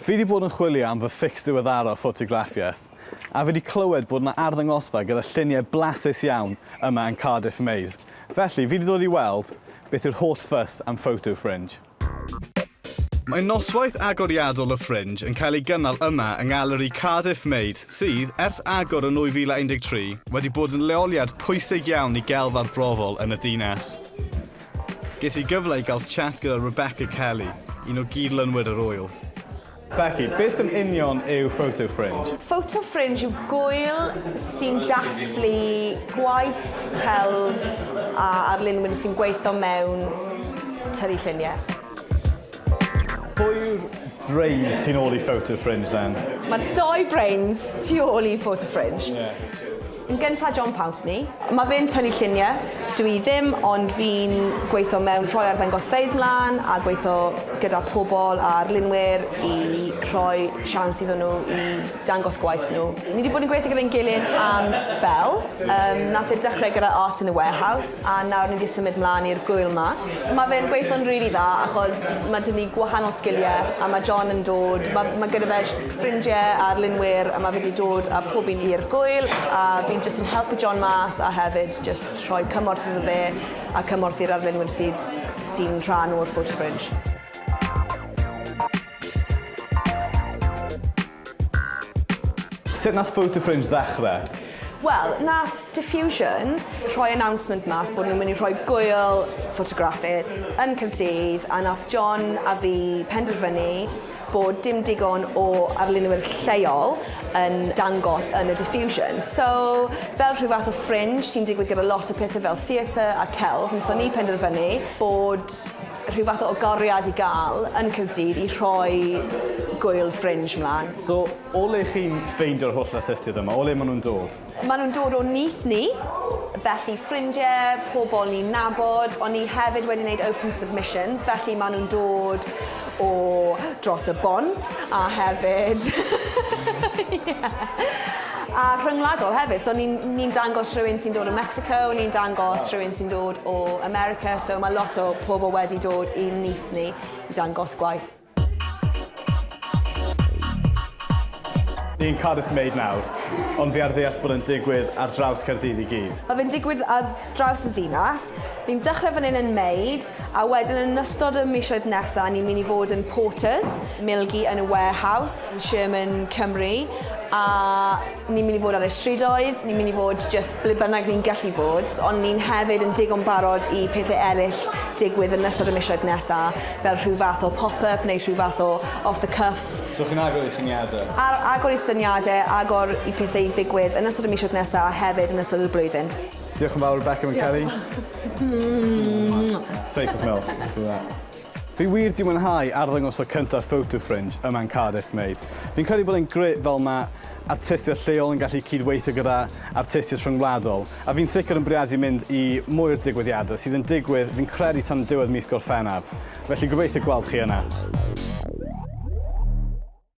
Fi wedi bod yn chwilio am fy ffix diweddara o ffotograffiaeth, a fi wedi clywed bod yna arddangosfa gyda lluniau blasus iawn yma yn Cardiff Maze. Felly, fi wedi dod i weld beth yw'r holl ffys am Fotofringe. Mae noswaith agoriadol y Fringe yn cael ei gynnal yma yng Ngaleri Cardiff Maze, sydd, ers agor yn 2013, wedi bod yn leoliad pwysig iawn i gelf arbrofol yn y ddinas. Ges i gyfle i gael chat gyda Rebecca Kelly, un o gydlynwyr yr ŵyl. Becky, beth yn union yw Fotofringe? Fotofringe yw gwyl sy'n dathlu gwaith celf a arlunwyr sy'n gweithio mewn tyrru lluniau. Pwy yw'r brains tu ôl i Fotofringe, then? Mae 2 brains tu ôl i Fotofringe. Yn gyntaf John Pountney. Mae fe'n tynnu lluniau. Dwi ddim, ond fi'n gweithio mewn rhoi arddangosfeydd mlaen a gweithio gyda pobl a arlunwyr i rhoi siawns iddyn nhw i dangos gwaith nhw. Ni wedi bod yn gweithio gyda'n gilydd am spel. Nath e dechrau gyda Art in the Warehouse a nawr ni wedi symud mlaen i'r gwyl yma. Mae fe'n gweithio'n rili dda achos mae dyn ni gwahanol sgiliau a mae John yn dod. Mae gyda fe ffrindiau a arlunwyr a mae fe wedi dod a pob un i'r gwyl a fi'n just yn helpu John mas a hefyd just rhoi cymorth iddo fe a cymorth i'r arlunwyr sy'n rhan o'r Fotofringe. Sut nath Fotofringe ddechrau? Wel, nath Diffusion rhoi announcement mas bod nhw'n mynd i rhoi gwyl ffotograffydd yn Caerdydd a nath John a fi penderfynu bod dim digon o arlunwyr lleol yn dangos yn y Diffusion. So, fel rhyw fath o fringe sy'n digwydd gyda lot o pethau fel theatr a celf, wnaethon ni penderfynu bod rhyw fath o ogoriad i gael yn Caerdydd i rhoi gwyl fringe mlaen. So, o le chi'n ffeindio'r holl asestydd yma? O le maen nhw'n dod? Maen nhw'n dod o nyth ni, felly ffrindiau, pobl ni'n nabod, ond ni hefyd wedi gwneud open submissions, felly maen nhw'n dod o dros y bont a hefyd a rhyngwladol hefyd. So ni'n dangos rhywun sy'n dod o Mexico, ni'n dangos rhywun sy'n dod o America, so mae lot o pobl wedi dod i nyth ni i dangos gwaith. Ni'n Cardiff Maze nawr, ond fi ar ddeall bod yn digwydd ar draws Caerdydd i gyd. Mae fe'n digwydd ar draws y ddinas. Ni'n dechrau fan hyn yn Maid, a wedyn yn ystod y misoedd nesaf, ni'n mynd i fod yn Porters, Milgi yn y Warehouse, yn Sherman, Cymru, a ni'n mynd i fod ar y strydoedd, ni'n mynd i fod just ble bynnag ni'n gallu fod, ond ni'n hefyd yn digon barod i pethau eraill digwydd yn ystod y misoedd nesaf, fel rhyw fath o pop-up neu rhyw fath o off-the-cuff. So chi'n agor i syniadau? Agor i syniadau, agor i pethau digwydd yn ystod y misoedd nesaf a hefyd yn ystod y blwyddyn. Diolch yn fawr, Rebecca and Kelly. Safe as milk. Do that. Fi wir di mwynhau arddangos o cyntaf Fotofringe yma'n Cardiff Maze. Fi'n credu bod e'n grêt fel mae artistiaid lleol yn gallu cydweithio gyda artistiaid rhyngwladol, a fi'n sicr yn bwriadu mynd i mwy'r digwyddiadau sydd yn digwydd, fi'n credu tan diwedd mis Gorffennaf. Felly gobeithio gweld chi yna.